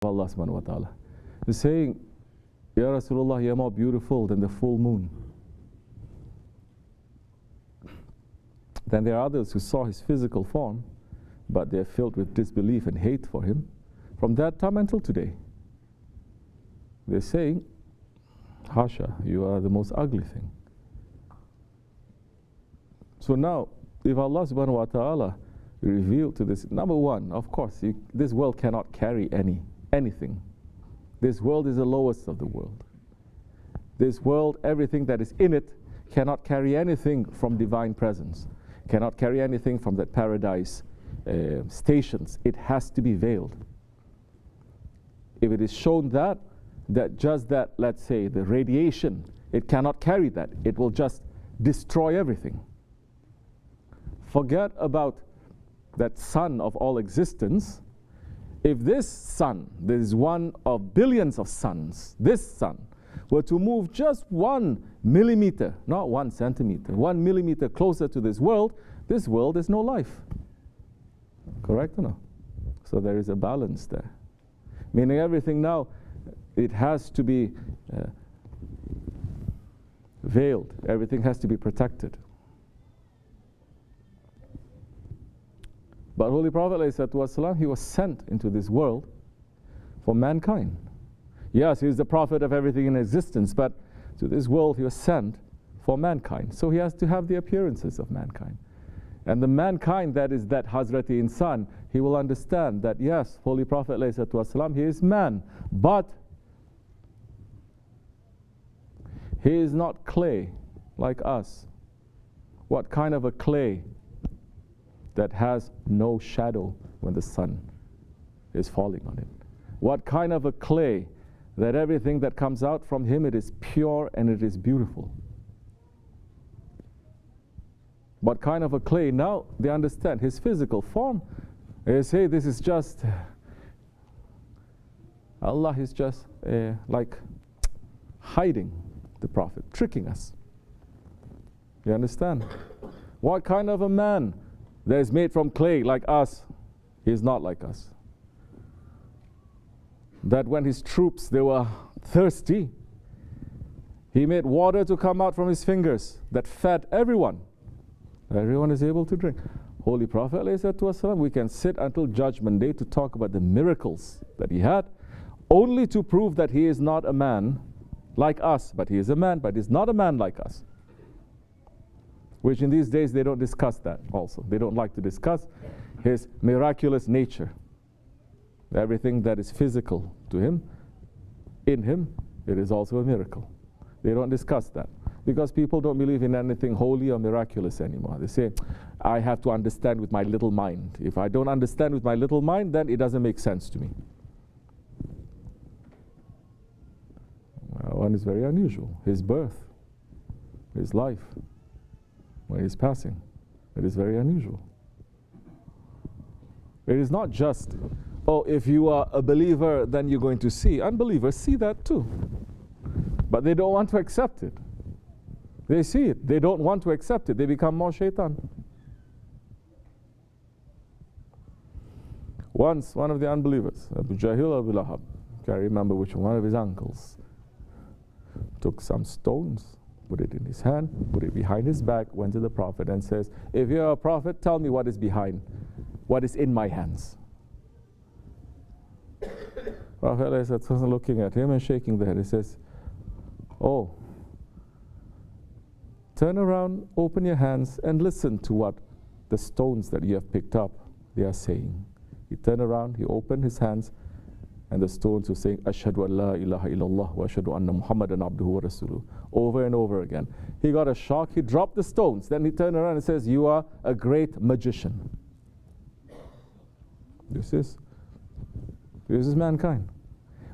Allah subhanahu wa ta'ala. He's saying, Ya Rasulullah, you're more beautiful than the full moon. Then there are others who saw his physical form, but they're filled with disbelief and hate for him. From that time until today, they're saying, Hasha, you are the most ugly thing. So now, if Allah subhanahu wa ta'ala revealed to this, number one, of course, this world cannot carry anything. This world is the lowest of the world. This world, everything that is in it, cannot carry anything from divine presence, cannot carry anything from that paradise stations. It has to be veiled. If it is shown that just that, let's say, the radiation, it cannot carry that. It will just destroy everything. Forget about that sun of all existence. If this sun, there is one of billions of suns, this sun, were to move just 1 millimeter, not 1 centimeter, 1 millimeter closer to this world is no life. Correct or no? So there is a balance there. Meaning everything now, it has to be veiled. Everything has to be protected. But Holy Prophet ﷺ, he was sent into this world for mankind. Yes, he is the prophet of everything in existence, but to this world he was sent for mankind. So he has to have the appearances of mankind. And the mankind that is that Hazrati Insan, he will understand that yes, Holy Prophet ﷺ, he is man, but he is not clay like us. What kind of a clay that has no shadow when the sun is falling on it? What kind of a clay that everything that comes out from him, it is pure and it is beautiful? What kind of a clay? Now they understand his physical form. They say this is just, Allah is just like hiding the Prophet, tricking us. You understand? What kind of a man that is made from clay like us? He is not like us. That when his troops, they were thirsty, he made water to come out from his fingers that fed everyone. Everyone is able to drink. Holy Prophet ﷺ, we can sit until Judgment Day to talk about the miracles that he had, only to prove that he is not a man like us, but he is a man, but he's not a man like us. Which in these days they don't discuss that also. They don't like to discuss his miraculous nature. Everything that is physical to him, in him, it is also a miracle. They don't discuss that because people don't believe in anything holy or miraculous anymore. They say, I have to understand with my little mind. If I don't understand with my little mind, then it doesn't make sense to me. Well, one is very unusual. His birth, his life, when he's passing, it is very unusual. It is not just, oh, if you are a believer, then you're going to see. Unbelievers see that too. But they don't want to accept it. They see it. They don't want to accept it. They become more shaitan. Once, one of the unbelievers, Abu Jahil Abu Lahab, I can't remember which one of his uncles, took some stones, put it in his hand, put it behind his back, went to the Prophet and says, if you're a prophet, tell me what is behind, what is in my hands. Prophet was looking at him and shaking the head. He says, oh, turn around, open your hands and listen to what the stones that you have picked up, they are saying. He turned around, he opened his hands, and the stones were saying, Ashhadu an la ilaha illallah wa ashhadu anna Muhammadan abduhu wa rasuluh, over and over again. He got a shock, he dropped the stones, then he turned around and says, you are a great magician. This is mankind.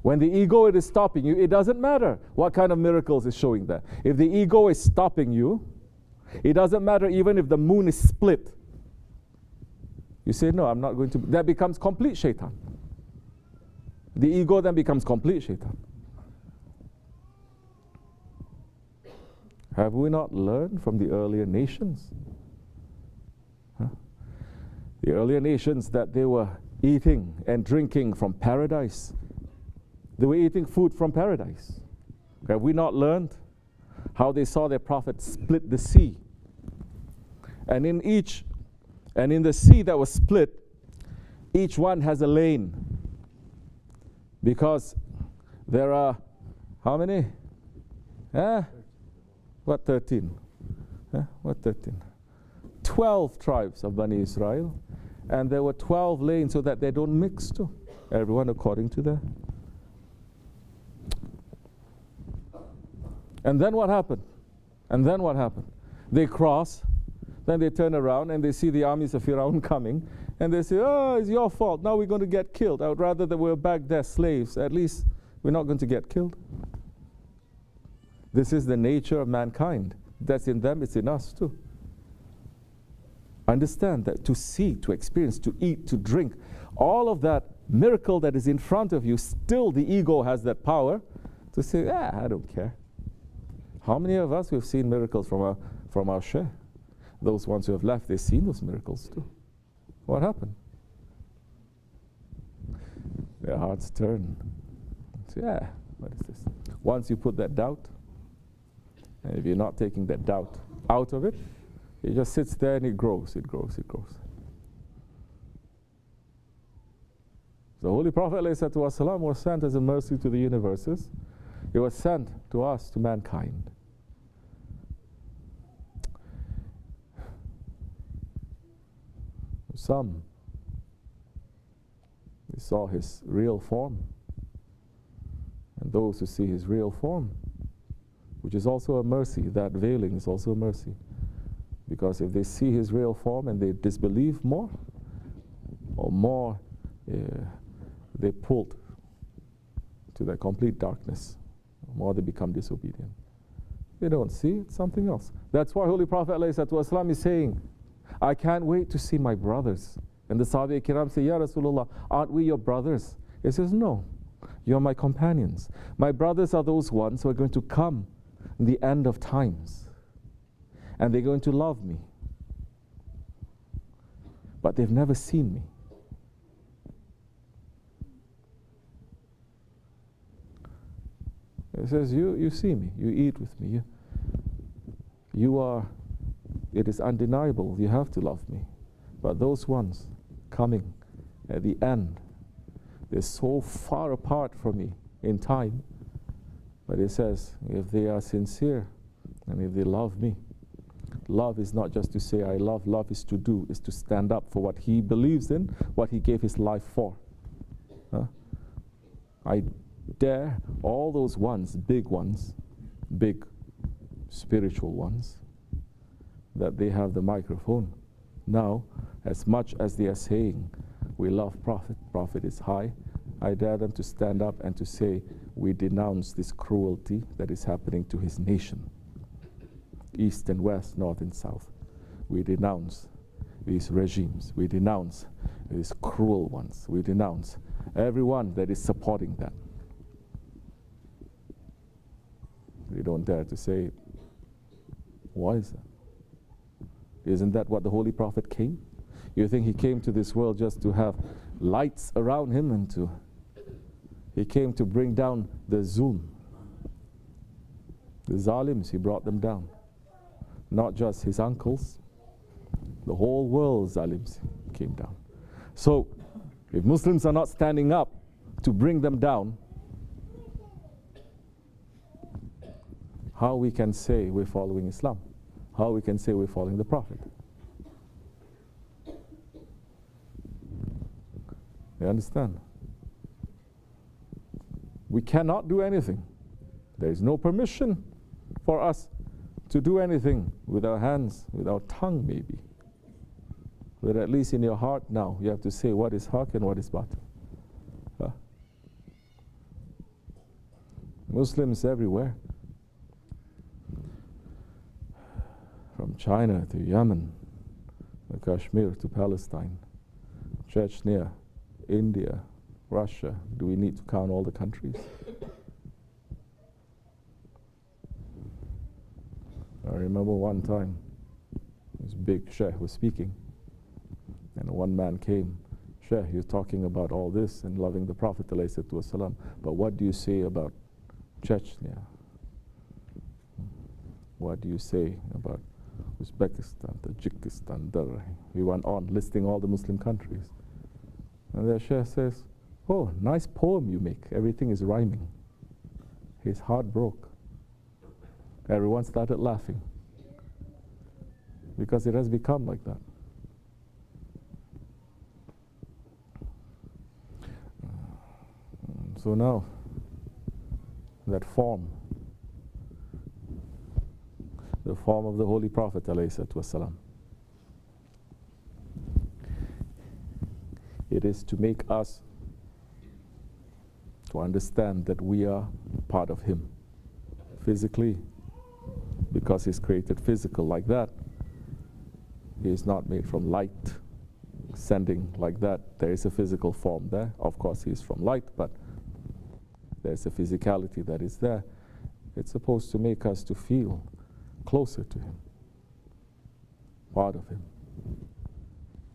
When the ego it is stopping you, it doesn't matter what kind of miracles is showing that. If the ego is stopping you, it doesn't matter even if the moon is split. You say, no, I'm not going to. That becomes complete shaitan. The ego then becomes complete shaitan. Have we not learned from the earlier nations? The earlier nations that they were eating and drinking from paradise, They were eating food from paradise. Have we not learned how they saw their prophet split the sea? And in the sea that was split, each one has a lane. Because there are, how many? What 13? What 13? 12 tribes of Bani Israel. And there were 12 lanes so that they don't mix too. Everyone according to their. And then what happened? They cross, then they turn around and they see the armies of Firaun coming, and they say, oh, it's your fault. Now we're going to get killed. I would rather that we were back there slaves. At least we're not going to get killed. This is the nature of mankind. That's in them, it's in us too. Understand that to see, to experience, to eat, to drink, all of that miracle that is in front of you, still the ego has that power to say, I don't care. How many of us have seen miracles from our Shaykh? Those ones who have left, they've seen those miracles too. What happened? Their hearts turn. Say, what is this? Once you put that doubt, and if you're not taking that doubt out of it, it just sits there and it grows, it grows, it grows. The Holy Prophet ﷺ was sent as a mercy to the universes. He was sent to us, to mankind. Some, they saw his real form. And those who see his real form, which is also a mercy, that veiling is also a mercy. Because if they see his real form and they disbelieve more, or more, they're pulled to that complete darkness. The more they become disobedient. They don't see, it's something else. That's why Holy Prophet ﷺ is saying, I can't wait to see my brothers. And the Sahaba Kiram say, Ya Rasulullah, aren't we your brothers? He says, no, you're my companions. My brothers are those ones who are going to come in the end of times. And they're going to love me. But they've never seen me. He says, you see me, you eat with me. You are, it is undeniable, you have to love me. But those ones coming at the end, they're so far apart from me in time. But he says, if they are sincere and if they love me, love is not just to say I love is to do, is to stand up for what he believes in, what he gave his life for. I dare all those ones, big spiritual ones, that they have the microphone. Now, as much as they are saying, we love Prophet is high, I dare them to stand up and to say, we denounce this cruelty that is happening to his nation. East and West, North and South. We denounce these regimes. We denounce these cruel ones. We denounce everyone that is supporting that. We don't dare to say, why is that? Isn't that what the Holy Prophet came? You think he came to this world just to have lights around him and he came to bring down the zulm. The zalims, he brought them down. Not just his uncles, the whole world's zalims came down. So, if Muslims are not standing up to bring them down, how we can say we're following Islam? How we can say we're following the Prophet? You understand? We cannot do anything. There is no permission for us to do anything with our hands, with our tongue maybe. But at least in your heart now, you have to say what is haq and what is batil. Muslims everywhere, from China to Yemen, Kashmir to Palestine, Chechnya, India, Russia. Do we need to count all the countries? I remember one time, this big sheikh was speaking, and one man came, Sheikh, you're talking about all this and loving the Prophet ﷺ, but what do you say about Chechnya? What do you say about Uzbekistan, Tajikistan? We went on listing all the Muslim countries. And the Sheikh says, oh, nice poem you make. Everything is rhyming. His heart broke. Everyone started laughing because it has become like that. So now, that form, the form of the Holy Prophet ﷺ, it is to make us to understand that we are part of Him physically, because He's created physical like that. He is not made from light, sending like that. There is a physical form there. Of course, He is from light, but there's a physicality that is there. It's supposed to make us to feel closer to Him, part of Him.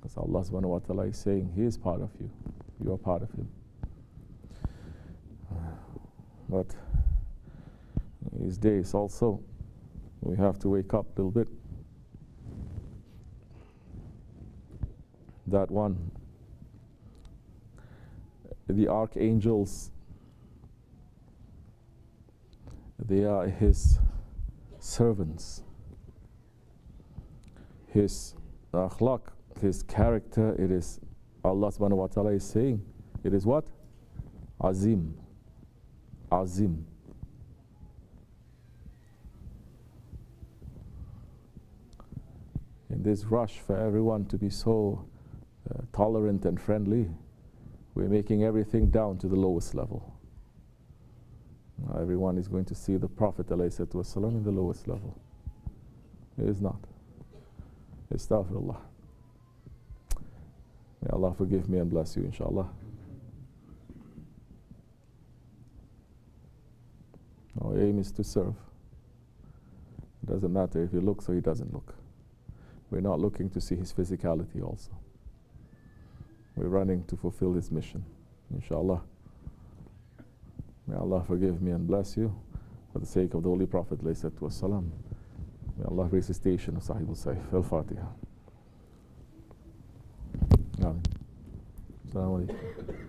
Because Allah subhanahu wa ta'ala is saying He is part of you. You are part of Him. But these days also, we have to wake up a little bit. That one, the archangels, they are His servants. His akhlaq, His character, it is, Allah subhanahu wa ta'ala is saying, it is what? Azim. Azim. In this rush for everyone to be so tolerant and friendly, we're making everything down to the lowest level. Everyone is going to see the Prophet ﷺ in the lowest level. It is not. Astaghfirullah. May Allah forgive me and bless you, inshallah. Our aim is to serve. It doesn't matter if he looks or he doesn't look. We're not looking to see his physicality also. We're running to fulfill his mission, inshallah. May Allah forgive me and bless you for the sake of the Holy Prophet ﷺ. May Allah raise the station of Sahib al-Sayf. Al-Fatiha. Amen. Assalamu alaikum.